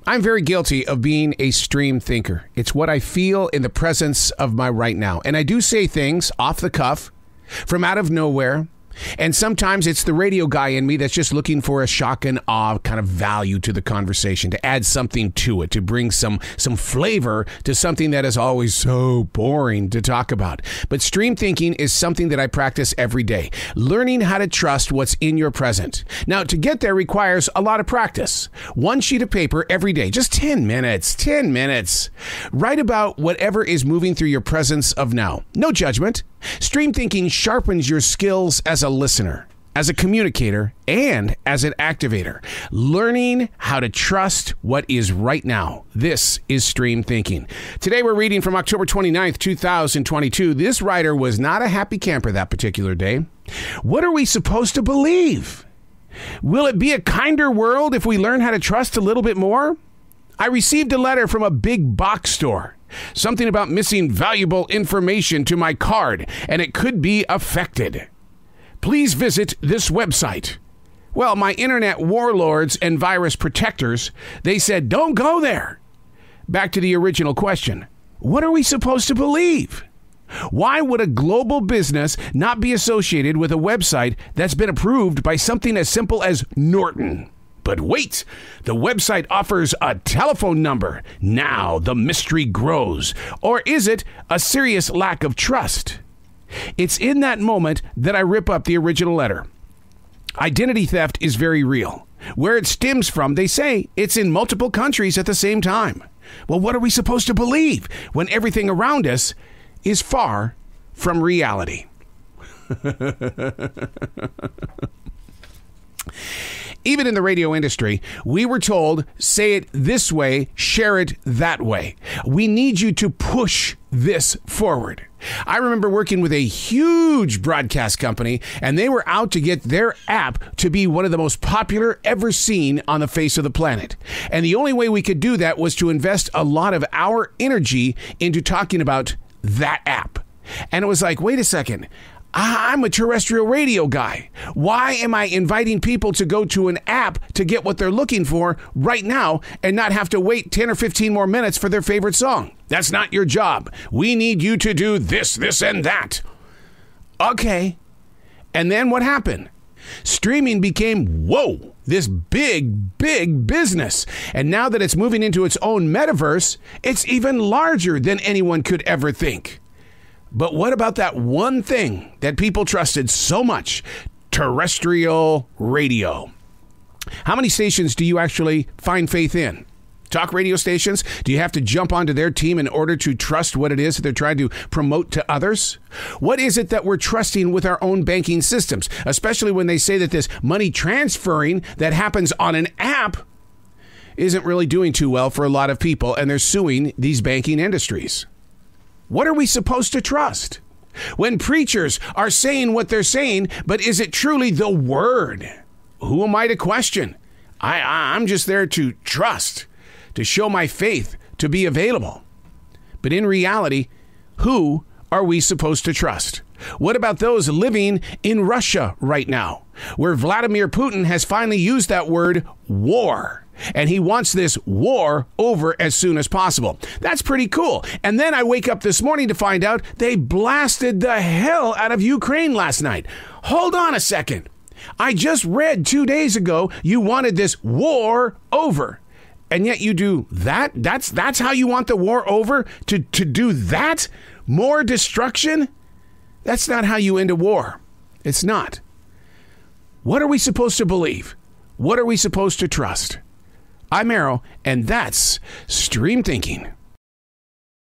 I'm very guilty of being a stream thinker. It's what I feel in the presence of my right now. And I do say things off the cuff, from out of nowhere. And sometimes it's the radio guy in me that's just looking for a shock and awe kind of value to the conversation, to add something to it, to bring some flavor to something that is always so boring to talk about. But stream thinking is something that I practice every day, learning how to trust what's in your present. Now, to get there requires a lot of practice. One sheet of paper every day, just 10 minutes. Write about whatever is moving through your presence of now. No judgment. Stream thinking sharpens your skills as a listener, as a communicator, and as an activator. Learning how to trust what is right now. This is stream thinking. Today we're reading from October 29th, 2022. This writer was not a happy camper that particular day. What are we supposed to believe? Will it be a kinder world if we learn how to trust a little bit more? I received a letter from a big box store. Something about missing valuable information to my card, and it could be affected. Please visit this website. Well, my internet warlords and virus protectors, they said, don't go there. Back to the original question. What are we supposed to believe? Why would a global business not be associated with a website that's been approved by something as simple as Norton? But wait, the website offers a telephone number. Now the mystery grows. Or is it a serious lack of trust? It's in that moment that I rip up the original letter. Identity theft is very real. Where it stems from, they say it's in multiple countries at the same time. Well, what are we supposed to believe when everything around us is far from reality? Even in the radio industry, we were told, say it this way, share it that way. We need you to push this forward. I remember working with a huge broadcast company, and they were out to get their app to be one of the most popular ever seen on the face of the planet. And the only way we could do that was to invest a lot of our energy into talking about that app. And it was like, wait a second. I'm a terrestrial radio guy. Why am I inviting people to go to an app to get what they're looking for right now and not have to wait 10 or 15 more minutes for their favorite song? That's not your job. We need you to do this, and that. Okay. And then what happened? Streaming became, this big business. And now that it's moving into its own metaverse, it's even larger than anyone could ever think. But what about that one thing that people trusted so much? Terrestrial radio. How many stations do you actually find faith in? Talk radio stations? Do you have to jump onto their team in order to trust what it is that they're trying to promote to others? What is it that we're trusting with our own banking systems? Especially when they say that this money transferring that happens on an app isn't really doing too well for a lot of people, and they're suing these banking industries. What are we supposed to trust? When preachers are saying what they're saying, but is it truly the word? Who am I to question? I'm just there to trust, to show my faith, to be available. But in reality, who are we supposed to trust? What about those living in Russia right now, where Vladimir Putin has finally used that word war? And he wants this war over as soon as possible. That's pretty cool. And then I wake up this morning to find out they blasted the hell out of Ukraine last night. Hold on a second. I just read 2 days ago you wanted this war over. And yet you do that? That's how you want the war over? To do that? More destruction? That's not how you end a war. It's not. What are we supposed to believe? What are we supposed to trust? I'm Arrow, and that's Stream Thinking.